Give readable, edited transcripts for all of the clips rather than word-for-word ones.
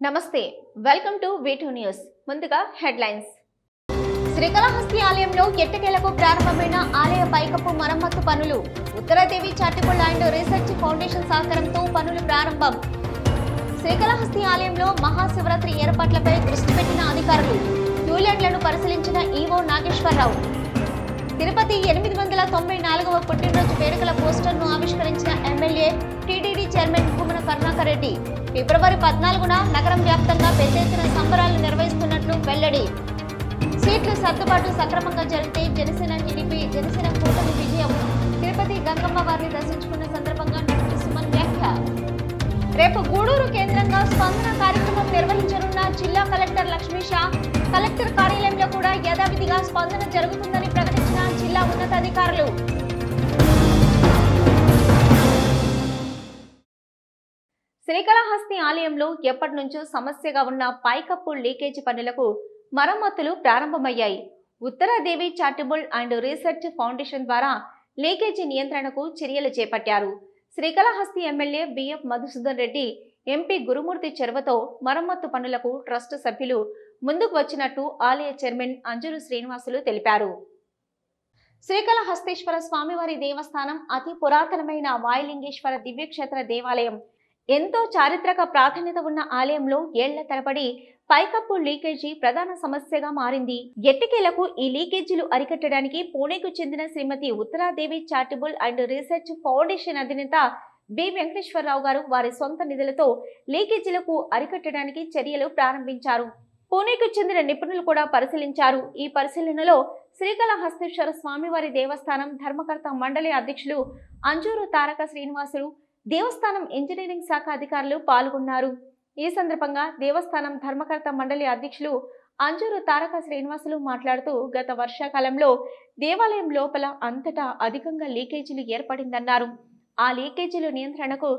నమస్తే welcome to V2 news. ముందుగా headlines. Srikalahasti ఆలయంలో ఎట్టకేలకు ప్రారంభమైన ఆలయ పైకప్పు మరమ్మత్తు పనులు. ఉత్తరదేవి చారిటబుల్ అండ్ రీసెర్చ్ ఫౌండేషన్ సహకారంతో పనులు ప్రారంభం. శ్రీకాళహస్తి ఆలయంలో మహాశివరాత్రి ఏర్పాట్లపై దృష్టి పెట్టిన అధికారులు. క్యూలైన్లను పరిశీలించిన ఈవో నాగేశ్వరరావు. తిరుపతి 894వ పుట్టినరోజు వేడుకల పోస్టర్ను ఆవిష్కరించిన MLA TTD chairman Bhumana Karunakar Reddy. February 14న నగరం వ్యాప్తంగా పెద్ద ఎత్తున సంబరాలు నిర్వహిస్తున్నట్లు వెల్లడి. సీట్ల సర్దుబాటు సక్రమంగా జరిగితే జనసేన కూటమి విజయం. తిరుపతి గంగమ్మ వారిని దర్శించుకున్న సందర్భంగా నటుడు సుమన్ వ్యాఖ్య. రేపు గూడూరు కేంద్రంగా స్పందన కార్యక్రమం నిర్వహించనున్న జిల్లా కలెక్టర్ లక్ష్మీష. కలెక్టర్ కార్యాలయంలో కూడా యథావిధిగా స్పందన జరుగుతుందని ప్రకటించిన జిల్లా ఉన్నతాధికారులు. శ్రీకాళహస్తి ఆలయంలో ఎప్పటి నుంచో సమస్యగా ఉన్న పైకప్పు లీకేజీ పనులకు మరమ్మతులు ప్రారంభమయ్యాయి. Uttaradevi charitable and research foundation ద్వారా లీకేజీ నియంత్రణకు చర్యలు చేపట్టారు. Srikalahasti MLA BF Madhusudhan Reddy, MP Gurumoorthy చొరవతో మరమ్మత్తు పనులకు ట్రస్ట్ సభ్యులు ముందుకు వచ్చినట్టు ఆలయ చైర్మన్ అంజూరు శ్రీనివాసులు తెలిపారు. శ్రీకాళహస్తీశ్వర స్వామివారి దేవస్థానం అతి పురాతనమైన వాయులింగేశ్వర దివ్యక్షేత్ర దేవాలయం. ఎంతో చారిత్రక ప్రాధాన్యత ఉన్న ఆలయంలో ఏళ్ల తరబడి పైకప్పు లీకేజీ ప్రధాన సమస్యగా మారింది. ఎట్టకేలకు ఈ లీకేజీలు అరికట్టడానికి పూణేకు చెందిన శ్రీమతి ఉత్తరాదేవి చారిటబుల్ అండ్ రీసెర్చ్ ఫౌండేషన్ అధినేత బి వెంకటేశ్వరరావు గారు వారి సొంత నిధులతో లీకేజీలకు అరికట్టడానికి చర్యలు ప్రారంభించారు. పూణేకు చెందిన నిపుణులు కూడా పరిశీలించారు. ఈ పరిశీలనలో శ్రీకాళహస్తీశ్వర స్వామివారి దేవస్థానం ధర్మకర్త మండలి అధ్యక్షులు అంజూరు తారక శ్రీనివాసులు, దేవస్థానం ఇంజనీరింగ్ శాఖ అధికారులు పాల్గొన్నారు. ఈ సందర్భంగా దేవస్థానం ధర్మకర్త మండలి అధ్యక్షులు అంజూరు తారక శ్రీనివాసులు మాట్లాడుతూ, గత వర్షాకాలంలో దేవాలయం లోపల అంతటా అధికంగా లీకేజీలు ఏర్పడిందన్నారు. ఆ లీకేజీలు నియంత్రణకు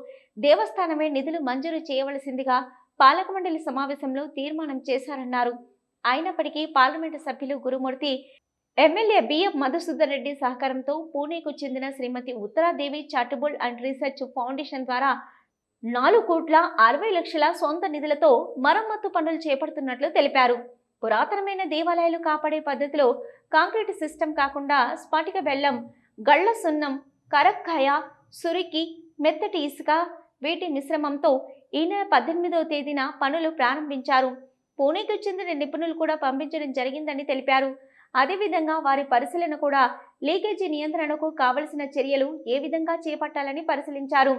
దేవస్థానమే నిధులు మంజూరు చేయవలసిందిగా పాలక మండలి సమావేశంలో తీర్మానం చేశారన్నారు. అయినప్పటికీ పార్లమెంటు సభ్యులు గురుమూర్తి, ఎమ్మెల్యే బిఎఫ్ మధుసూదన్ రెడ్డి సహకారంతో పూణేకు చెందిన శ్రీమతి ఉత్తరాదేవి చారిటబుల్ అండ్ రీసెర్చ్ ఫౌండేషన్ ద్వారా 4,60,00,000 సొంత నిధులతో మరమ్మత్తు పనులు చేపడుతున్నట్లు తెలిపారు. పురాతనమైన దేవాలయాలు కాపాడే పద్ధతిలో కాంక్రీట్ సిస్టమ్ కాకుండా స్ఫటిక బెల్లం, గళ్ల సున్నం, కరక్కాయ, సురికి, మెత్తటి ఇసుక వీటి మిశ్రమంతో ఈ నెల 18వ తేదీన పనులు ప్రారంభించారు. పూణేకు చెందిన నిపుణులు కూడా పంపించడం జరిగిందని తెలిపారు. అదేవిధంగా వారి పరిశీలన కూడా లీకేజీ నియంత్రణకు కావలసిన చర్యలు ఏ విధంగా చేపట్టాలని పరిశీలించారు.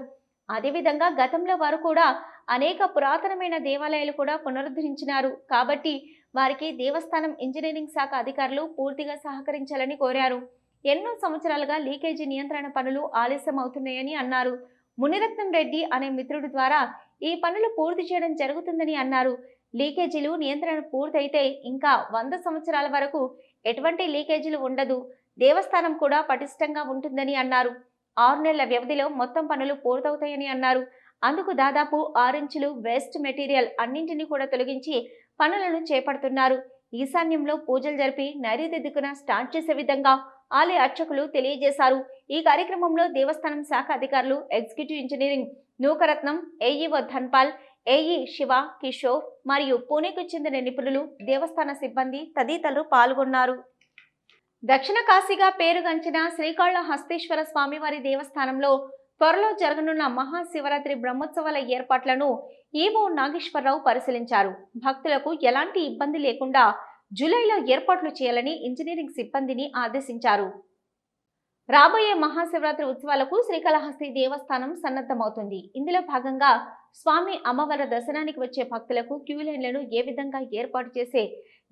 అదేవిధంగా గతంలో వారు కూడా అనేక పురాతనమైన దేవాలయాలు కూడా పునరుద్ధరించినారు. కాబట్టి వారికి దేవస్థానం ఇంజనీరింగ్ శాఖ అధికారులు పూర్తిగా సహకరించాలని కోరారు. ఎన్నో సంవత్సరాలుగా లీకేజీ నియంత్రణ పనులు ఆలస్యం అవుతున్నాయని అన్నారు. మునిరత్నం రెడ్డి అనే మిత్రుడి ద్వారా ఈ పనులు పూర్తి చేయడం జరుగుతుందని అన్నారు. లీకేజీలు నియంత్రణ పూర్తయితే ఇంకా 100 సంవత్సరాల వరకు ఎటువంటి లీకేజీలు ఉండదు. దేవస్థానం కూడా పటిష్టంగా ఉంటుందని అన్నారు. 6 నెలల వ్యవధిలో మొత్తం పనులు పూర్తవుతాయని అన్నారు. అందుకు దాదాపు 6 ఇంచులు వేస్ట్ మెటీరియల్ అన్నింటినీ కూడా తొలగించి పనులను చేపడుతున్నారు. ఈశాన్యంలో పూజలు జరిపి నైరుతి దిక్కున స్టార్ట్ చేసే విధంగా ఆలయ అర్చకులు తెలియజేశారు. ఈ కార్యక్రమంలో దేవస్థానం శాఖ అధికారులు, executive engineering Nookaratnam, AEO Dhanpal, AE Shiva, Kishore మరియు పూణేకు చెందిన నిపుణులు, దేవస్థాన సిబ్బంది తదితరులు పాల్గొన్నారు. దక్షిణ కాశీగా పేరుగంచిన శ్రీకాళహస్తీశ్వర స్వామివారి దేవస్థానంలో త్వరలో జరగనున్న మహాశివరాత్రి బ్రహ్మోత్సవాల ఏర్పాట్లను ఈవో నాగేశ్వరరావు పరిశీలించారు. భక్తులకు ఎలాంటి ఇబ్బంది లేకుండా జూలైలో ఏర్పాట్లు చేయాలని ఇంజనీరింగ్ సిబ్బందిని ఆదేశించారు. రాబోయే మహాశివరాత్రి ఉత్సవాలకు శ్రీకాళహస్తి దేవస్థానం సన్నద్ధమవుతుంది. ఇందులో భాగంగా స్వామి అమ్మవారి దర్శనానికి వచ్చే భక్తులకు క్యూలైన్లను ఏ విధంగా ఏర్పాటు చేసే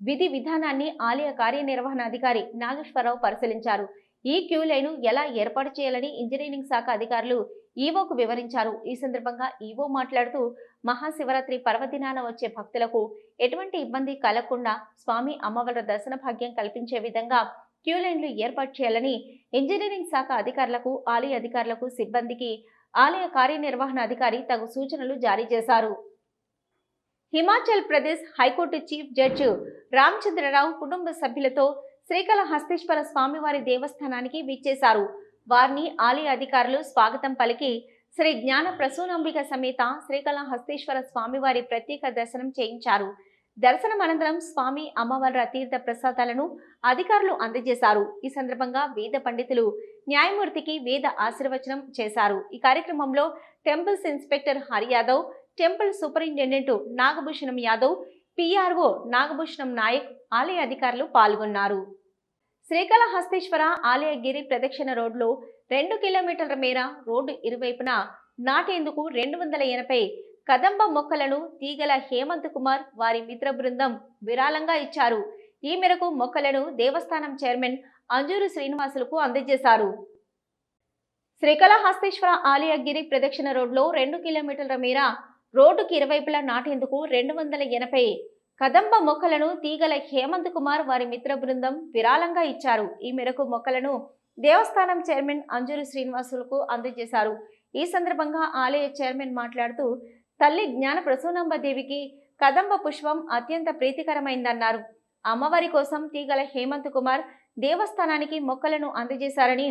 విధి విధానాన్ని ఆలయ కార్యనిర్వహణ అధికారి నాగేశ్వరరావు పరిశీలించారు. ఈ క్యూలైన్ ఎలా ఏర్పాటు చేయాలని ఇంజనీరింగ్ శాఖ అధికారులు ఈవోకు వివరించారు. ఈ సందర్భంగా ఈవో మాట్లాడుతూ, మహాశివరాత్రి పర్వదినాన వచ్చే భక్తులకు ఎటువంటి ఇబ్బంది కలగకుండా స్వామి అమ్మవారి దర్శన భాగ్యం కల్పించే విధంగా క్యూలైన్లు ఏర్పాటు చేయాలని ఇంజనీరింగ్ శాఖ అధికారులకు, ఆలయ అధికారులకు, సిబ్బందికి ఆలయ కార్యనిర్వహణ అధికారి తగు సూచనలు జారీ చేశారు. Himachal Pradesh high court chief judge Ramachandra Rao కుటుంబ సభ్యులతో శ్రీకాళహస్తీశ్వర స్వామివారి దేవస్థానానికి విచ్చేశారు. వారిని ఆలయ అధికారులు స్వాగతం పలికి శ్రీ జ్ఞాన ప్రసూనాంబిక సమేత శ్రీకాళహస్తీశ్వర స్వామివారి ప్రత్యేక దర్శనం చేయించారు. దర్శనం అనంతరం స్వామి అమ్మవార్ల తీర్థ ప్రసాదాలను అధికారులు అందజేశారు. ఈ సందర్భంగా వేద పండితులు న్యాయమూర్తికి వేద ఆశీర్వచనం చేశారు. ఈ కార్యక్రమంలో temples inspector Hari Yadav, temple superintendent Nagabhushanam Yadav, PRO Nagabhushanam Nayak, ఆలయ అధికారులు పాల్గొన్నారు. శ్రీకాళహస్తీశ్వర ఆలయ గిరి ప్రదక్షిణ రోడ్లో 2 కిలోమీటర్ల మేర రోడ్డు ఇరువైపున నాటేందుకు 280 కదంబ మొక్కలను తీగల హేమంత్ కుమార్ వారి మిత్ర బృందం విరాళంగా ఇచ్చారు. ఈ మేరకు మొక్కలను దేవస్థానం చైర్మన్ అంజూరు శ్రీనివాసులకు అందజేశారు. శ్రీకాళహస్తీశ్వర ఆలయ గిరి ప్రదక్షిణ రోడ్లో 2 కిలోమీటర్ల మేర రోడ్డుకి ఇరువైపులా నాటేందుకు 280 కదంబ మొక్కలను తీగల హేమంత్ కుమార్ వారి మిత్ర బృందం విరాళంగా ఇచ్చారు. ఈ మేరకు మొక్కలను దేవస్థానం చైర్మన్ అంజూరు శ్రీనివాసులకు అందజేశారు. ఈ సందర్భంగా ఆలయ చైర్మన్ మాట్లాడుతూ తల్లి జ్ఞాన ప్రసూనాంబ దేవికి కదంబ పుష్పం అత్యంత ప్రీతికరమైందన్నారు. అమ్మవారి కోసం తీగల హేమంత్ కుమార్ దేవస్థానానికి మొక్కలను అందజేశారని,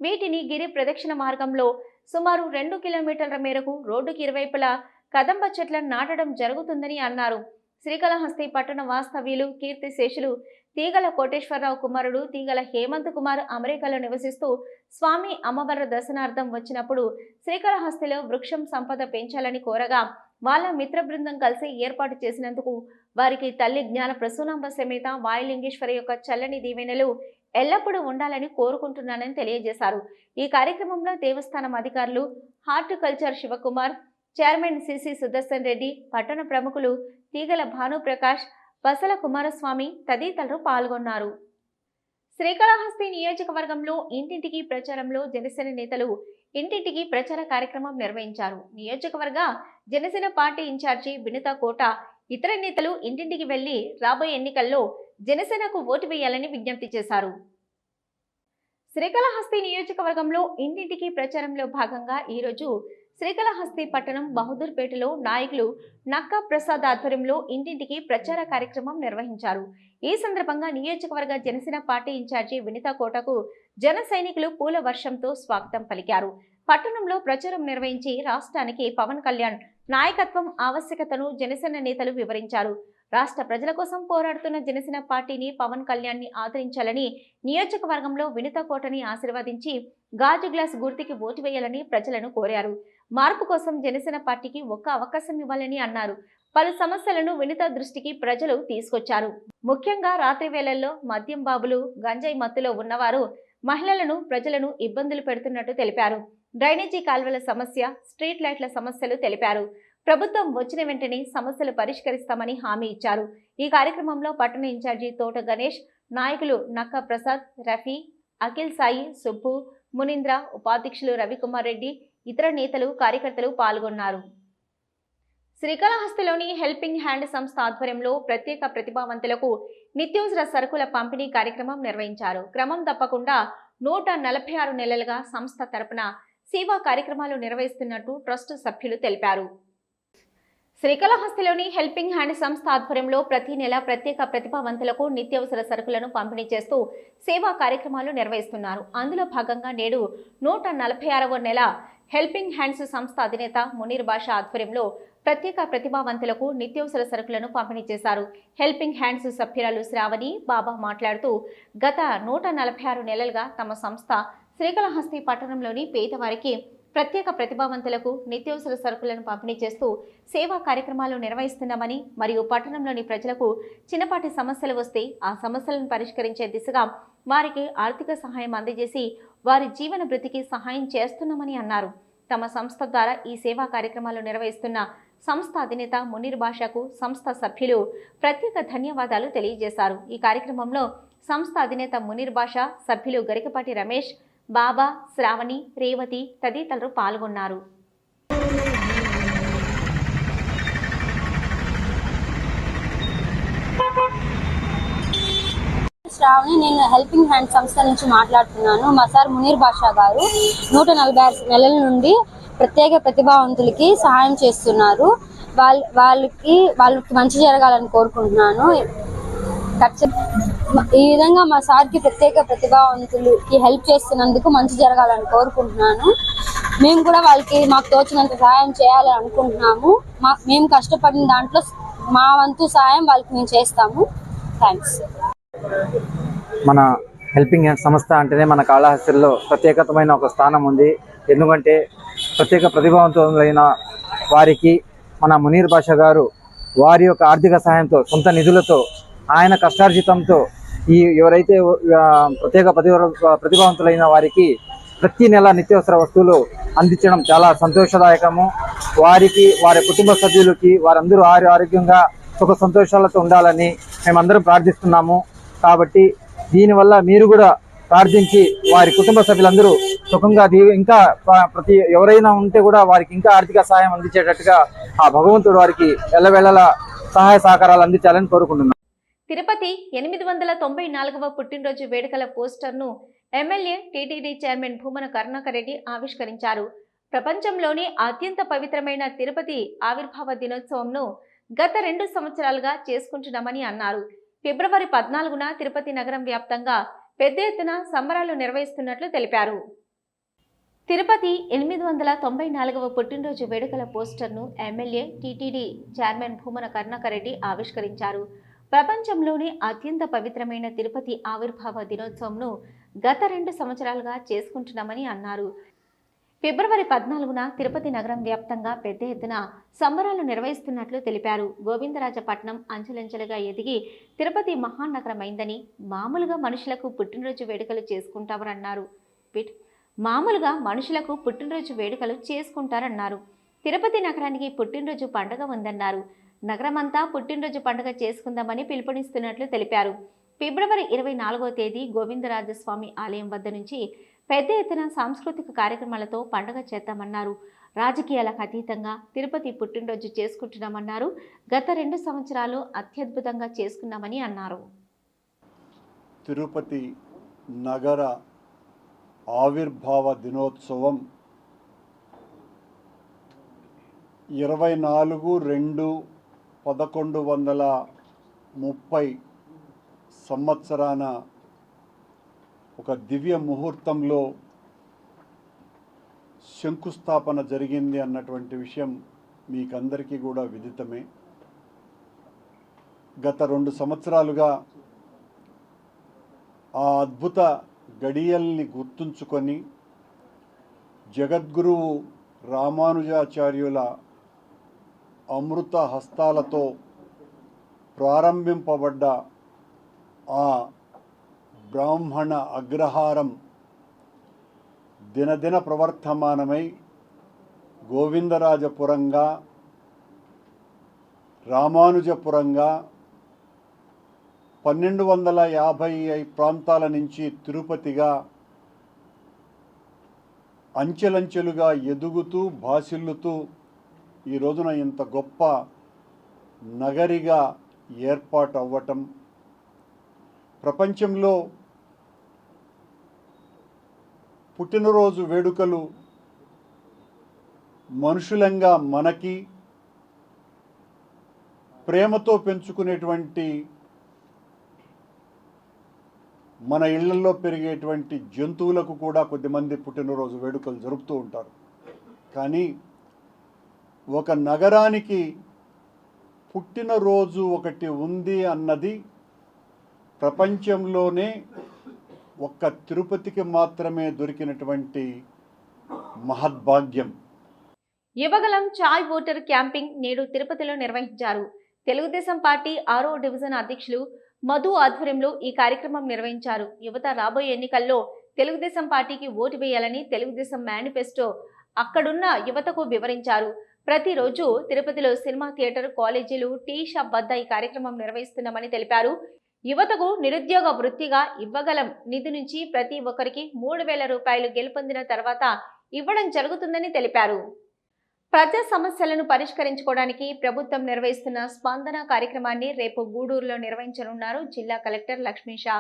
వీటిని గిరి ప్రదక్షిణ మార్గంలో సుమారు 2 కిలోమీటర్ల మేరకు రోడ్డుకి ఇరువైపులా కదంబ చెట్లను నాటడం జరుగుతుందని అన్నారు. శ్రీకాళహస్తి పట్టణ వాస్తవ్యులు కీర్తిశేషులు తీగల కోటేశ్వరరావు కుమారుడు తీగల హేమంత్ కుమార్ అమెరికాలో నివసిస్తూ స్వామి అమ్మవార్ల దర్శనార్థం వచ్చినప్పుడు శ్రీకాళహస్తిలో వృక్షం సంపద పెంచాలని కోరగా వాళ్ళ మిత్ర బృందం కలిసి ఏర్పాటు చేసినందుకు వారికి తల్లి జ్ఞాన ప్రసూనాంబ సమేత వాయులింగేశ్వరి యొక్క చల్లని దీవెనలు ఎల్లప్పుడూ ఉండాలని కోరుకుంటున్నానని తెలియజేశారు. ఈ కార్యక్రమంలో దేవస్థానం అధికారులు, horticulture Shivakumar, chairman CC Sudarshan Reddy, పట్టణ ప్రముఖులు తీగల భానుప్రకాష్, వసల కుమారస్వామి తదితరులు పాల్గొన్నారు. శ్రీకాళహస్తి నియోజకవర్గంలో ఇంటింటికి ప్రచారంలో జనసేన నేతలు ఇంటింటికి ప్రచార కార్యక్రమం నిర్వహించారు. నియోజకవర్గ జనసేన పార్టీ ఇన్ఛార్జి వినితా కోట ఇతర నేతలు ఇంటింటికి వెళ్లి రాబోయే ఎన్నికల్లో జనసేనకు ఓటు వేయాలని విజ్ఞప్తి చేశారు. శ్రీకాళహస్తి నియోజకవర్గంలో ఇంటింటికి ప్రచారంలో భాగంగా ఈరోజు శ్రీకాళహస్తి పట్టణం బహదూర్పేటలో నాయకులు నక్కా ప్రసాద్ ఆధ్వర్యంలో ఇంటింటికి ప్రచార కార్యక్రమం నిర్వహించారు. ఈ సందర్భంగా నియోజకవర్గ జనసేన పార్టీ ఇన్ఛార్జి వినితా కోటకు జన సైనికులు పూల వర్షంతో స్వాగతం పలికారు. పట్టణంలో ప్రచారం నిర్వహించి రాష్ట్రానికి పవన్ కళ్యాణ్ నాయకత్వం ఆవశ్యకతను జనసేన నేతలు వివరించారు. రాష్ట్ర ప్రజల కోసం పోరాడుతున్న జనసేన పార్టీని పవన్ కళ్యాణ్ ని ఆదరించాలని, నియోజకవర్గంలో వినితా కోటని ఆశీర్వదించి గాజు గ్లాస్ గుర్తుకి ఓటు వేయాలని ప్రజలను కోరారు. మార్పు కోసం జనసేన పార్టీకి ఒక్క అవకాశం ఇవ్వాలని అన్నారు. పలు సమస్యలను వినితా దృష్టికి ప్రజలు తీసుకొచ్చారు. ముఖ్యంగా రాత్రి వేళల్లో మద్యం బాబులు, గంజాయి మత్తులో ఉన్నవారు మహిళలను, ప్రజలను ఇబ్బందులు పెడుతున్నట్టు తెలిపారు. డ్రైనేజీ కాల్వల సమస్య, స్ట్రీట్ లైట్ల సమస్యలు తెలిపారు. ప్రభుత్వం వచ్చిన వెంటనే సమస్యలు పరిష్కరిస్తామని హామీ ఇచ్చారు. ఈ కార్యక్రమంలో పట్టణ ఇన్ఛార్జి తోట గణేష్, నాయకులు నక్కా ప్రసాద్, రఫీ, అఖిల్ సాయి, సుబ్బు, మునీంద్ర, ఉపాధ్యక్షులు రవికుమార్ రెడ్డి, ఇతర నేతలు, కార్యకర్తలు పాల్గొన్నారు. శ్రీకాళహస్తిలోని హెల్పింగ్ హ్యాండ్ సంస్థ ఆధ్వర్యంలో ప్రత్యేక ప్రతిభావంతులకు నిత్యావసర సరుకుల పంపిణీ కార్యక్రమం నిర్వహించారు. క్రమం తప్పకుండా 146 నెలలుగా సంస్థ తరపున సేవా కార్యక్రమాలు నిర్వహిస్తున్నట్టు ట్రస్ట్ సభ్యులు తెలిపారు. శ్రీకాళహస్తిలోని హెల్పింగ్ హ్యాండ్ సంస్థ ఆధ్వర్యంలో ప్రతి నెల ప్రత్యేక ప్రతిభావంతులకు నిత్యావసర సరుకులను పంపిణీ చేస్తూ సేవా కార్యక్రమాలు నిర్వహిస్తున్నారు. అందులో భాగంగా నేడు 146వ నెల హెల్పింగ్ హ్యాండ్స్ సంస్థ అధినేత మునీర్ బాషా ఆధ్వర్యంలో ప్రత్యేక ప్రతిభావంతులకు నిత్యావసర సరుకులను పంపిణీ చేశారు. హెల్పింగ్ హ్యాండ్స్ సభ్యురాలు శ్రావణి బాబా మాట్లాడుతూ గత 146 నెలలుగా తమ సంస్థ శ్రీకాళహస్తి పట్టణంలోని పేదవారికి ప్రత్యేక ప్రతిభావంతులకు నిత్యావసర సరుకులను పంపిణీ చేస్తూ సేవా కార్యక్రమాలు నిర్వహిస్తున్నామని, మరియు పట్టణంలోని ప్రజలకు చిన్నపాటి సమస్యలు వస్తే ఆ సమస్యలను పరిష్కరించే దిశగా వారికి ఆర్థిక సహాయం అందజేసి వారి జీవన భృతికి సహాయం చేస్తున్నామని అన్నారు. తమ సంస్థ ద్వారా ఈ సేవా కార్యక్రమాలు నిర్వహిస్తున్న సంస్థ అధినేత మునీర్ బాషాకు సంస్థ సభ్యులు ప్రత్యేక ధన్యవాదాలు తెలియజేశారు. ఈ కార్యక్రమంలో సంస్థ అధినేత మునీర్ బాషా, సభ్యులు గరికపాటి రమేష్, బాబా, శ్రావణి, రేవతి తదితరులు పాల్గొన్నారు. శ్రావణి, నేను హెల్పింగ్ హ్యాండ్ సంస్థ నుంచి మాట్లాడుతున్నాను. మా సార్ మునీర్ బాషా గారు 146 నెలల నుండి ప్రత్యేక ప్రతిభావంతులకి సహాయం చేస్తున్నారు. వాళ్ళకి మంచి జరగాలని కోరుకుంటున్నాను. ఈ విధంగా మా సార్కి ప్రత్యేక ప్రతిభావంతులకి హెల్ప్ చేస్తున్నందుకు మంచి జరగాలని కోరుకుంటున్నాను. మేము కూడా వాళ్ళకి మాకు తోచినంత సహాయం చేయాలని అనుకుంటున్నాము. మేము కష్టపడిన దాంట్లో మా వంతు సహాయం వాళ్ళకి మేము చేస్తాము. థ్యాంక్స్. మన హెల్పింగ్ హ్యాండ్ సంస్థ అంటేనే మన కాళహస్తిలో ప్రత్యేకమైన ఒక స్థానం ఉంది. ఎందుకంటే ప్రత్యేక ప్రతిభావంతులైన వారికి మన మునీర్ బాషా గారు వారి యొక్క ఆర్థిక సహాయంతో, సొంత నిధులతో, ఆయన కష్టార్జితంతో ఈ ఎవరైతే ప్రత్యేక ప్రతిభావంతులైన వారికి ప్రతి నెల నిత్యావసర వస్తువులు అందించడం చాలా సంతోషదాయకము. వారికి, వారి కుటుంబ సభ్యులకి, వారందరూ ఆరోగ్యంగా సుఖ సంతోషాలతో ఉండాలని మేమందరం ప్రార్థిస్తున్నాము. కాబట్టి దీనివల్ల మీరు కూడా ప్రార్థించి వారి కుటుంబ సభ్యులందరూ సుఖంగా ఇంకా ఎవరైనా ఉంటే కూడా వారికి ఇంకా ఆర్థిక సహాయం అందించేటట్టుగా ఆ భగవంతుడు వారికి ఎల్లవేళలా సహాయ సహకారాలు అందించాలని కోరుకుంటున్నాను. తిరుపతి 894వ పుట్టినరోజు వేడుకల పోస్టర్ను MLA TTD chairman Bhumana Karunakar Reddy ఆవిష్కరించారు. ప్రపంచంలోని అత్యంత పవిత్రమైన తిరుపతి ఆవిర్భావ దినోత్సవంను గత 2 సంవత్సరాలుగా చేసుకుంటున్నామని అన్నారు. ఫిబ్రవరి 14న తిరుపతి నగరం వ్యాప్తంగా పెద్ద ఎత్తున సంబరాలు నిర్వహిస్తున్నట్లు తెలిపారు. తిరుపతి 894వ పుట్టినరోజు వేడుకల పోస్టర్ను MLA TTD chairman Bhumana Karunakar Reddy ఆవిష్కరించారు. ప్రపంచంలోనే అత్యంత పవిత్రమైన తిరుపతి ఆవిర్భావ దినోత్సవంను గత 2 సంవత్సరాలుగా చేసుకుంటున్నామని అన్నారు. ఫిబ్రవరి 14న తిరుపతి నగరం వ్యాప్తంగా పెద్ద ఎత్తున సంబరాలు నిర్వహిస్తున్నట్లు తెలిపారు. గోవిందరాజపట్నం అంచెలంచెలుగా ఎదిగి తిరుపతి మహానగరమైందని, మామూలుగా మనుషులకు పుట్టినరోజు వేడుకలు చేసుకుంటామన్నారు. తిరుపతి నగరానికి పుట్టినరోజు పండుగ ఉందన్నారు. నగరమంతా పుట్టినరోజు పండుగ చేసుకుందామని పిలుపునిస్తున్నట్లు తెలిపారు. ఫిబ్రవరి 24వ తేదీ గోవిందరాజస్వామి ఆలయం వద్ద నుంచి పెద్ద ఎత్తున సాంస్కృతిక కార్యక్రమాలతో పండుగ చేద్దామన్నారు. రాజకీయాలకు అతీతంగా తిరుపతి పుట్టినరోజు చేసుకుంటున్నామన్నారు. గత 2 సంవత్సరాలు అత్యద్భుతంగా చేసుకున్నామని అన్నారు. తిరుపతి నగర ఆవిర్భావ దినోత్సవం 24/2/1130 సంవత్సరాన ఒక దివ్య ముహూర్తంలో శంకుస్థాపన జరిగింది అన్నటువంటి విషయం మీకందరికీ కూడా విదితమే. గత 2 సంవత్సరాలుగా ఆ అద్భుత గడియల్ని గుర్తుంచుకొని జగద్గురువు రామానుజాచార్యుల అమృత హస్తాలతో ప్రారంభింపబడ్డ ఆ బ్రాహ్మణ అగ్రహారం దినదిన ప్రవర్ధమానమై గోవిందరాజపురంగా, రామానుజపురంగా 1250 ప్రాంతాల నుంచి తిరుపతిగా అంచెలంచెలుగా ఎదుగుతూ భాసిల్లుతూ ఈ రోజున ఇంత గొప్ప నగరిగా ఏర్పాటు అవ్వటం, ప్రపంచంలో పుట్టినరోజు వేడుకలు మనుషులంగా మనకి ప్రేమతో పెంచుకునేటువంటి, మన ఇళ్లలో పెరిగేటువంటి జంతువులకు కూడా కొద్దిమంది పుట్టినరోజు వేడుకలు జరుపుతూ ఉంటారు. కానీ ఒక నగరానికి పుట్టినరోజు ఒకటి ఉంది అన్నది ప్రపంచంలోనే ఒక్క తిరుపతికి మాత్రమే దొరికినటువంటి మహద్భాగ్యం. యువగలం చాయ్ ఓటర్ క్యాంపింగ్ నేడు తిరుపతిలో నిర్వహించారు. తెలుగుదేశం పార్టీ 6వ డివిజన్ అధ్యక్షులు మధు ఆధ్వర్యంలో ఈ కార్యక్రమం నిర్వహించారు. యువత రాబోయే ఎన్నికల్లో తెలుగుదేశం పార్టీకి ఓటు వేయాలని తెలుగుదేశం మేనిఫెస్టో అక్కడున్న యువతకు వివరించారు. ప్రతిరోజు తిరుపతిలో సినిమా థియేటర్, కాలేజీలు, టీ షాప్ వద్ద ఈ కార్యక్రమం నిర్వహిస్తున్నామని తెలిపారు. యువతకు నిరుద్యోగ వృత్తిగా ఇవ్వగలం నిధి నుంచి ప్రతి ఒక్కరికి 3,000 రూపాయలు గెలుపొందిన తర్వాత ఇవ్వడం జరుగుతుందని తెలిపారు. ప్రజా సమస్యలను పరిష్కరించుకోవడానికి ప్రభుత్వం నిర్వహిస్తున్న స్పందన కార్యక్రమాన్ని రేపు గూడూరులో నిర్వహించనున్నారు జిల్లా కలెక్టర్ లక్ష్మీషా.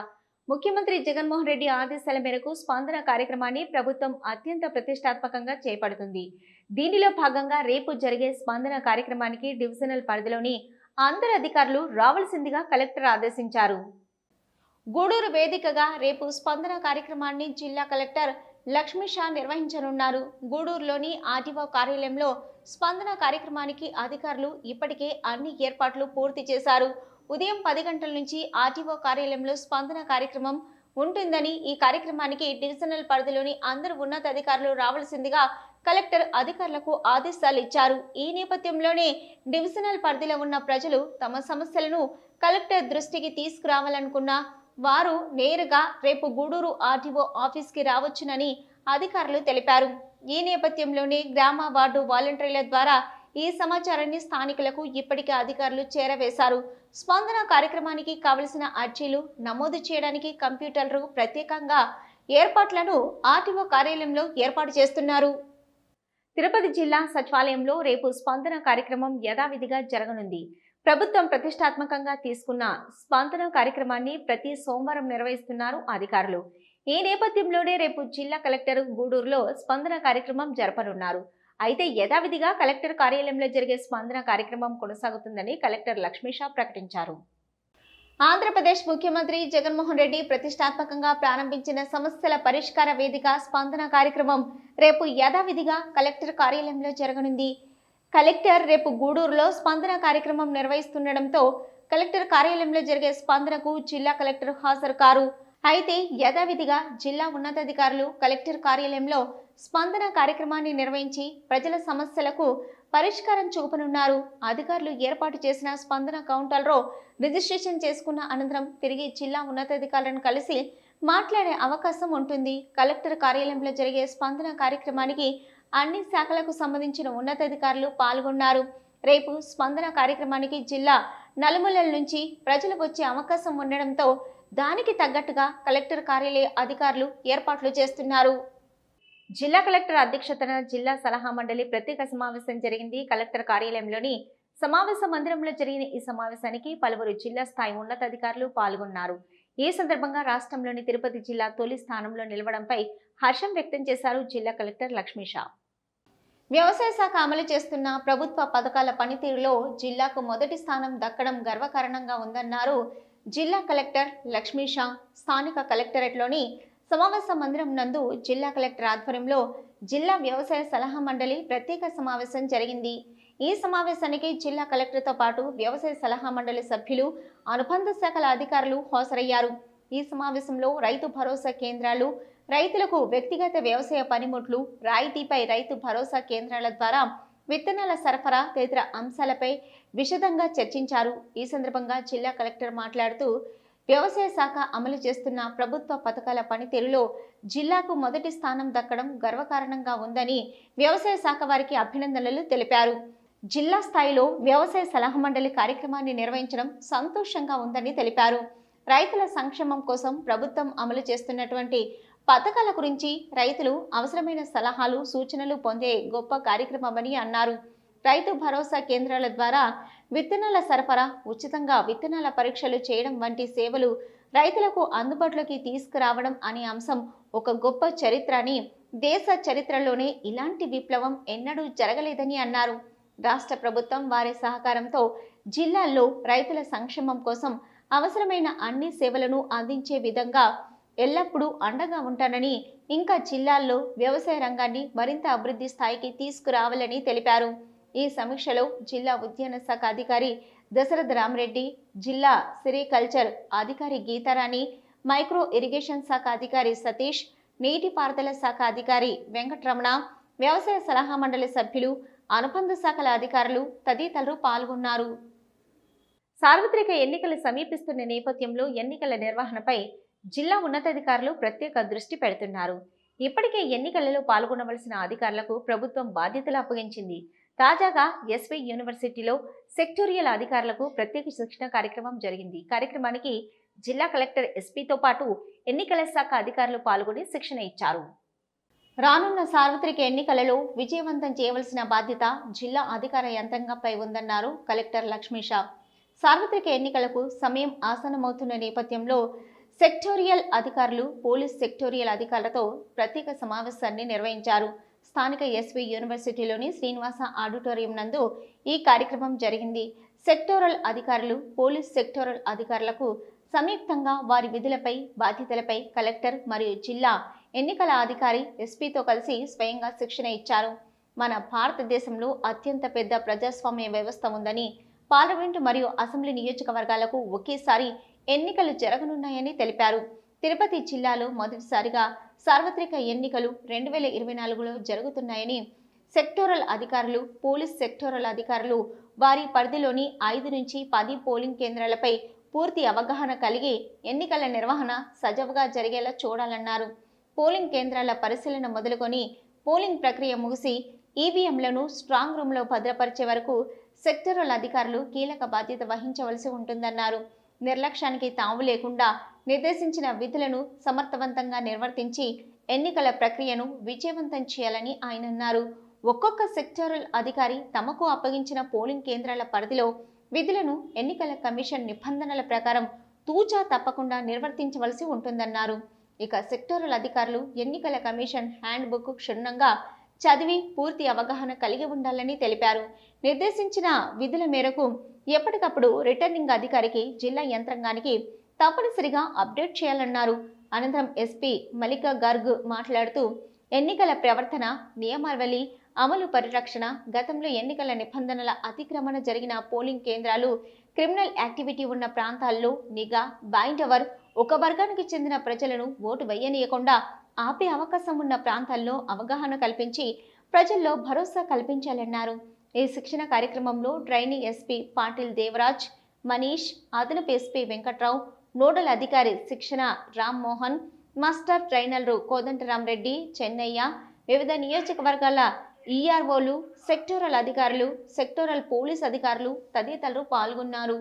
ముఖ్యమంత్రి జగన్మోహన్ రెడ్డి ఆదేశాల మేరకు స్పందన కార్యక్రమాన్ని ప్రభుత్వం అత్యంత ప్రతిష్టాత్మకంగా చేపడుతుంది. దీనిలో భాగంగా రేపు జరిగే స్పందన కార్యక్రమానికి డివిజనల్ పరిధిలోని అందరు అధికారులు రావాల్సిందిగా కలెక్టర్ ఆదేశించారు. గూడూరు వేదికగా రేపు స్పందన కార్యక్రమాన్ని జిల్లా కలెక్టర్ లక్ష్మీ షా నిర్వహించనున్నారు. గూడూరులోని ఆర్టీఓ కార్యాలయంలో స్పందన కార్యక్రమానికి అధికారులు ఇప్పటికే అన్ని ఏర్పాట్లు పూర్తి చేశారు. ఉదయం 10 గంటల నుంచి ఆర్టీఓ కార్యాలయంలో స్పందన కార్యక్రమం ఉంటుందని, ఈ కార్యక్రమానికి డివిజనల్ పరిధిలోని అందరు ఉన్నతాధికారులు రావాల్సిందిగా కలెక్టర్ అధికారులకు ఆదేశాలు ఇచ్చారు. ఈ నేపథ్యంలోనే డివిజనల్ పరిధిలో ఉన్న ప్రజలు తమ సమస్యలను కలెక్టర్ దృష్టికి తీసుకురావాలనుకున్న వారు నేరుగా రేపు గూడూరు ఆర్టీఓ ఆఫీస్కి రావచ్చునని అధికారులు తెలిపారు. ఈ నేపథ్యంలోనే గ్రామ వార్డు వాలంటీర్ల ద్వారా ఈ సమాచారాన్ని స్థానికులకు ఇప్పటికే అధికారులు చేరవేశారు. స్పందన కార్యక్రమానికి కావలసిన అర్జీలు నమోదు చేయడానికి కంప్యూటర్లు ప్రత్యేకంగా ఏర్పాట్లను ఆర్టీఓ కార్యాలయంలో ఏర్పాటు చేస్తున్నారు. తిరుపతి జిల్లా సచివాలయంలో రేపు స్పందన కార్యక్రమం యథావిధిగా జరగనుంది. ప్రభుత్వం ప్రతిష్టాత్మకంగా తీసుకున్న స్పందన కార్యక్రమాన్ని ప్రతి సోమవారం నిర్వహిస్తున్నారు అధికారులు. ఈ నేపథ్యంలోనే రేపు జిల్లా కలెక్టర్ గూడూరులో స్పందన కార్యక్రమం జరపనున్నారు. అయితే యథావిధిగా కలెక్టర్ కార్యాలయంలో జరిగే స్పందన కార్యక్రమం కొనసాగుతుందని కలెక్టర్ లక్ష్మీ షా ప్రకటించారు. ఆంధ్రప్రదేశ్ ముఖ్యమంత్రి జగన్మోహన్ రెడ్డి ప్రతిష్టాత్మకంగా ప్రారంభించిన సమస్యల పరిష్కార వేదిక స్పందన కార్యక్రమం రేపు యథావిధిగా కలెక్టర్ కార్యాలయంలో జరగనుంది. కలెక్టర్ రేపు గూడూరులో స్పందన కార్యక్రమం నిర్వహిస్తుండటంతో కలెక్టర్ కార్యాలయంలో జరిగే స్పందనకు జిల్లా కలెక్టర్ హాజరు కారు. అయితే యథావిధిగా జిల్లా ఉన్నతాధికారులు కలెక్టర్ కార్యాలయంలో స్పందన కార్యక్రమాన్ని నిర్వహించి ప్రజల సమస్యలకు పరిష్కారం చూపనున్నారు. అధికారులు ఏర్పాటు చేసిన స్పందన కౌంటర్లో రిజిస్ట్రేషన్ చేసుకున్న అనంతరం తిరిగి జిల్లా ఉన్నతాధికారులను కలిసి మాట్లాడే అవకాశం ఉంటుంది. కలెక్టర్ కార్యాలయంలో జరిగే స్పందన కార్యక్రమానికి అన్ని శాఖలకు సంబంధించిన ఉన్నతాధికారులు పాల్గొన్నారు. రేపు స్పందన కార్యక్రమానికి జిల్లా నలుమూలల నుంచి ప్రజలు వచ్చే అవకాశం ఉండడంతో దానికి తగ్గట్టుగా కలెక్టర్ కార్యాలయ అధికారులు ఏర్పాట్లు చేస్తున్నారు. జిల్లా కలెక్టర్ అధ్యక్షతన జిల్లా సలహా మండలి ప్రత్యేక సమావేశం జరిగింది. కలెక్టర్ కార్యాలయంలోని సమావేశ మందిరంలో జరిగిన ఈ సమావేశానికి పలువురు జిల్లా స్థాయి ఉన్నతాధికారులు పాల్గొన్నారు. ఈ సందర్భంగా రాష్ట్రంలోని తిరుపతి జిల్లా తొలి స్థానంలో నిలవడంపై హర్షం వ్యక్తం చేశారు జిల్లా కలెక్టర్ లక్ష్మీ షా. వ్యవసాయ శాఖ అమలు చేస్తున్న ప్రభుత్వ పథకాల పనితీరులో జిల్లాకు మొదటి స్థానం దక్కడం గర్వకారణంగా ఉందన్నారు జిల్లా కలెక్టర్ లక్ష్మీ షా. స్థానిక కలెక్టరేట్లోని సమావేశ మందిరం నందు జిల్లా కలెక్టర్ ఆధ్వర్యంలో జిల్లా వ్యవసాయ సలహా మండలి ప్రత్యేక సమావేశం జరిగింది. ఈ సమావేశానికి జిల్లా కలెక్టర్తో పాటు వ్యవసాయ సలహా మండలి సభ్యులు, అనుబంధ శాఖల అధికారులు హాజరయ్యారు. ఈ సమావేశంలో రైతు భరోసా కేంద్రాలు, రైతులకు వ్యక్తిగత వ్యవసాయ పనిముట్లు, రాయితీపై రైతు భరోసా కేంద్రాల ద్వారా విత్తనాల సరఫరా తదితర అంశాలపై విశదంగా చర్చించారు. ఈ సందర్భంగా జిల్లా కలెక్టర్ మాట్లాడుతూ వ్యవసాయ శాఖ అమలు చేస్తున్న ప్రభుత్వ పథకాల పనితీరులో జిల్లాకు మొదటి స్థానం దక్కడం గర్వకారణంగా ఉందని వ్యవసాయ శాఖ వారికి అభినందనలు తెలిపారు. జిల్లా స్థాయిలో వ్యవసాయ సలహా మండలి కార్యక్రమాన్ని నిర్వహించడం సంతోషంగా ఉందని తెలిపారు. రైతుల సంక్షేమం కోసం ప్రభుత్వం అమలు చేస్తున్నటువంటి పథకాల గురించి రైతులు అవసరమైన సలహాలు, సూచనలు పొందే గొప్ప కార్యక్రమమని అన్నారు. రైతు భరోసా కేంద్రాల ద్వారా విత్తనాల సరఫరా, ఉచితంగా విత్తనాల పరీక్షలు చేయడం వంటి సేవలు రైతులకు అందుబాటులోకి తీసుకురావడం అనే అంశం ఒక గొప్ప చరిత్ర అని, దేశ చరిత్రలోనే ఇలాంటి విప్లవం ఎన్నడూ జరగలేదని అన్నారు. రాష్ట్ర ప్రభుత్వం వారి సహకారంతో జిల్లాల్లో రైతుల సంక్షేమం కోసం అవసరమైన అన్ని సేవలను అందించే విధంగా ఎల్లప్పుడూ అండగా ఉంటానని, ఇంకా జిల్లాల్లో వ్యవసాయ రంగాన్ని మరింత అభివృద్ధి స్థాయికి తీసుకురావాలని తెలిపారు. ఈ సమీక్షలో జిల్లా ఉద్యాన శాఖ అధికారి దశరథ రామరెడ్డి, జిల్లా సెరికల్చర్ అధికారి గీతారాణి, మైక్రో ఇరిగేషన్ శాఖ అధికారి సతీష్, నీటిపారుదల శాఖ అధికారి వెంకటరమణ, వ్యవసాయ సలహా మండలి సభ్యులు, అనుబంధ శాఖల అధికారులు తదితరులు పాల్గొన్నారు. సార్వత్రిక ఎన్నికలు సమీపిస్తున్న నేపథ్యంలో ఎన్నికల నిర్వహణపై జిల్లా ఉన్నతాధికారులు ప్రత్యేక దృష్టి పెడుతున్నారు. ఇప్పటికే ఎన్నికలలో పాల్గొనవలసిన అధికారులకు ప్రభుత్వం బాధ్యతలు అప్పగించింది. తాజాగా ఎస్వి యూనివర్సిటీలో సెక్టోరియల్ అధికారులకు ప్రత్యేక శిక్షణ కార్యక్రమం జరిగింది. కార్యక్రమానికి జిల్లా కలెక్టర్ ఎస్పీతో పాటు ఎన్నికల శాఖ అధికారులు పాల్గొని శిక్షణ ఇచ్చారు. రానున్న సార్వత్రిక ఎన్నికలలో విజయవంతం చేయవలసిన బాధ్యత జిల్లా అధికార యంత్రాంగంపై ఉందన్నారు కలెక్టర్ లక్ష్మీ షా. సార్వత్రిక ఎన్నికలకు సమయం ఆసన్నమవుతున్న నేపథ్యంలో సెక్టోరియల్ అధికారులు, పోలీస్ సెక్టోరియల్ అధికారులతో ప్రత్యేక సమావేశాన్ని నిర్వహించారు. స్థానిక ఎస్వి యూనివర్సిటీలోని శ్రీనివాస ఆడిటోరియం నందు ఈ కార్యక్రమం జరిగింది. సెక్టోరల్ అధికారులు, పోలీస్ సెక్టోరల్ అధికారులకు సంయుక్తంగా వారి విధులపై, బాధ్యతలపై కలెక్టర్ మరియు జిల్లా ఎన్నికల అధికారి ఎస్పీతో కలిసి స్వయంగా శిక్షణ ఇచ్చారు. మన భారతదేశంలో అత్యంత పెద్ద ప్రజాస్వామ్య వ్యవస్థ ఉందని, పార్లమెంటు మరియు అసెంబ్లీ నియోజకవర్గాలకు ఒకేసారి ఎన్నికలు జరగనున్నాయని తెలిపారు. తిరుపతి జిల్లాలో మొదటిసారిగా సార్వత్రిక ఎన్నికలు 2024లో జరుగుతున్నాయని, సెక్టోరల్ అధికారులు, పోలీస్ సెక్టోరల్ అధికారులు వారి పరిధిలోని 5 నుంచి 10 పోలింగ్ కేంద్రాలపై పూర్తి అవగాహన కలిగి ఎన్నికల నిర్వహణ సజావుగా జరిగేలా చూడాలన్నారు. పోలింగ్ కేంద్రాల పరిశీలన మొదలుకొని పోలింగ్ ప్రక్రియ ముగిసి ఈవీఎంలను స్ట్రాంగ్ రూమ్లో భద్రపరిచే వరకు సెక్టరల్ అధికారులు కీలక బాధ్యత వహించవలసి ఉంటుందన్నారు. నిర్లక్ష్యానికి తావు లేకుండా నిర్దేశించిన విధులను సమర్థవంతంగా నిర్వర్తించి ఎన్నికల ప్రక్రియను విజయవంతం చేయాలని ఆయన అన్నారు. ఒక్కొక్క సెక్టరల్ అధికారి తమకు అప్పగించిన పోలింగ్ కేంద్రాల పరిధిలో విధులను ఎన్నికల కమిషన్ నిబంధనల ప్రకారం తూచా తప్పకుండా నిర్వర్తించవలసి ఉంటుందన్నారు. ఇక సెక్టరల్ అధికారులు ఎన్నికల కమిషన్ హ్యాండ్ బుక్ క్షుణ్ణంగా చదివి పూర్తి అవగాహన కలిగి ఉండాలని తెలిపారు. నిర్దేశించిన విధుల మేరకు ఎప్పటికప్పుడు రిటర్నింగ్ అధికారికి, జిల్లా యంత్రాంగానికి తప్పనిసరిగా అప్డేట్ చేయాలన్నారు. అనంతరం ఎస్పీ మల్లికా గార్గ్ మాట్లాడుతూ ఎన్నికల ప్రవర్తన నియమావళి అమలు పరిరక్షణ, గతంలో ఎన్నికల నిబంధనల అతిక్రమణ జరిగిన పోలింగ్ కేంద్రాలు, క్రిమినల్ యాక్టివిటీ ఉన్న ప్రాంతాల్లో నిఘా, బైండ్ ఓవర్, ఒక వర్గానికి చెందిన ప్రజలను ఓటు వేయనీయకుండా ఆపే అవకాశం ఉన్న ప్రాంతాల్లో అవగాహన కల్పించి ప్రజల్లో భరోసా కల్పించాలన్నారు. ఈ శిక్షణ కార్యక్రమంలో ట్రైనీ ఎస్పీ పాటిల్ దేవరాజ్, మనీష్, అదనపు ఎస్పీ వెంకట్రావు, నోడల్ అధికారి శిక్షణ రామ్మోహన్, మాస్టర్ ట్రైనర్లు కోదండరామరెడ్డి, చెన్నయ్య, వివిధ నియోజకవర్గాల ఈఆర్ఓలు, సెక్టోరల్ అధికారులు, సెక్టోరల్ పోలీస్ అధికారులు తదితరులు పాల్గొన్నారు.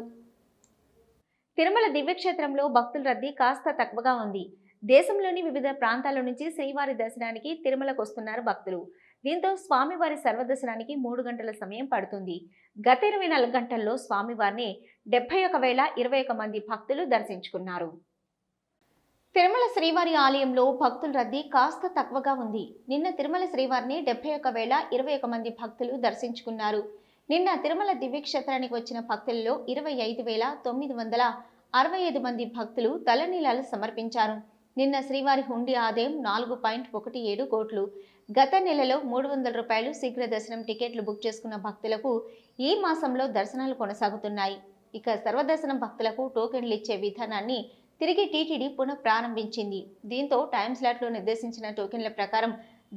తిరుమల దివ్యక్షేత్రంలో భక్తుల రద్దీ కాస్త తక్కువగా ఉంది. దేశంలోని వివిధ ప్రాంతాల నుంచి శ్రీవారి దర్శనానికి తిరుమలకు వస్తున్నారు భక్తులు. దీంతో స్వామివారి సర్వదర్శనానికి 3 గంటల సమయం పడుతుంది. గత 24 గంటల్లో స్వామివారిని 71,021 మంది భక్తులు దర్శించుకున్నారు. తిరుమల శ్రీవారి ఆలయంలో భక్తుల రద్దీ కాస్త తక్కువగా ఉంది. నిన్న తిరుమల శ్రీవారిని 71,021 మంది భక్తులు దర్శించుకున్నారు. నిన్న తిరుమల దివ్యక్షేత్రానికి వచ్చిన భక్తులలో 25,965 మంది భక్తులు తలనీలాలు సమర్పించారు. నిన్న శ్రీవారి హుండీ ఆదాయం 4.17 కోట్లు. గత నెలలో 300 రూపాయలు శీఘ్ర దర్శనం టికెట్లు బుక్ చేసుకున్న భక్తులకు ఈ మాసంలో దర్శనాలు కొనసాగుతున్నాయి. ఇక సర్వదర్శనం భక్తులకు టోకెన్లు ఇచ్చే విధానాన్ని తిరిగి టీటీడీ పునః ప్రారంభించింది. దీంతో టైం స్లాట్లో నిర్దేశించిన టోకెన్ల ప్రకారం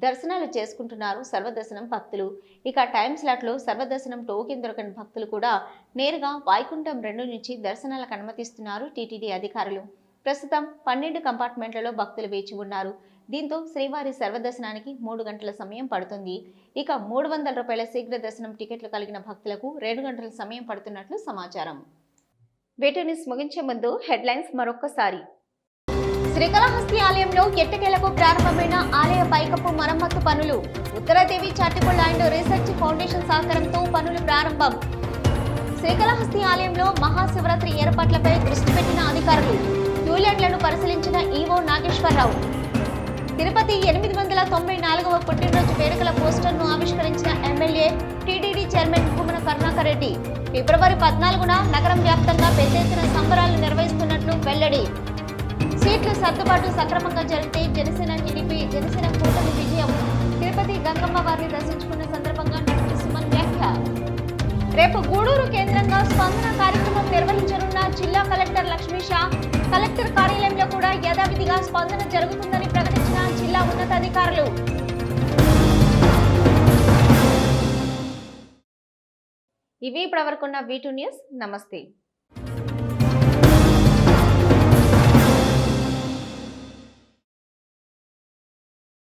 దర్శనాలు చేసుకుంటున్నారు సర్వదర్శనం భక్తులు. ఇక టైం స్లాట్లో సర్వదర్శనం టోకెన్ దొరకని భక్తులు కూడా నేరుగా వైకుంఠం 2 నుంచి దర్శనాలకు అనుమతిస్తున్నారు టీటీడీ అధికారులు. ప్రస్తుతం 12 కంపార్ట్మెంట్లలో భక్తులు వేచి ఉన్నారు. దీంతో శ్రీవారి సర్వదర్శనానికి 3 గంటల సమయం పడుతుంది. ఇక 300 రూపాయల శీఘ్ర దర్శనం టికెట్లు కలిగిన భక్తులకు 2 గంటల సమయం పడుతున్నట్లు సమాచారం. వీటిని ముగించే ముందు హెడ్లైన్స్ మరొక్కసారి. శ్రీకాళహస్తి ఆలయంలో ఎట్టకేలకు ప్రారంభమైన ఆలయ పైకప్పు మరమ్మత్తు పనులు. ఉత్తరదేవి చారిటబుల్ అండ్ రీసెర్చ్ ఫౌండేషన్ సహకారంతో పనులు ప్రారంభం. శ్రీకాళహస్తి ఆలయంలో మహాశివరాత్రి ఏర్పాట్లపై దృష్టి పెట్టిన అధికారులు. క్యూలైన్లను పరిశీలించిన ఈవో నాగేశ్వరరావు. తిరుపతి 894వ పుట్టినరోజు వేడుకల పోస్టర్ను ఆవిష్కరించిన MLA TTD chairman Bhumana Karunakar Reddy. February 14న నగరం వ్యాప్తంగా పెద్ద ఎత్తున సంబరాలు నిర్వహిస్తున్నట్లు వెల్లడి. సీట్ల సర్దుబాటు సక్రమంగా జరిగితే జనసేన టీడీపీ జనసేన కూటమి విజయం. తిరుపతి గంగమ్మ వారిని దర్శించుకున్న సందర్భంగా నటుడు సుమన్ వ్యాఖ్య. రేపు గూడూరు కేంద్రంగా స్పందన కార్యక్రమం నిర్వహించనున్న జిల్లా కలెక్టర్ లక్ష్మీషా. కలెక్టర్ కార్యాలయంలో కూడా యథావిధిగా స్పందన జరుగుతుందని ప్రకటించిన జిల్లా ఉన్నతాధికారులు. ఇవి ఇప్పటివరకున్న V2 న్యూస్. నమస్తే.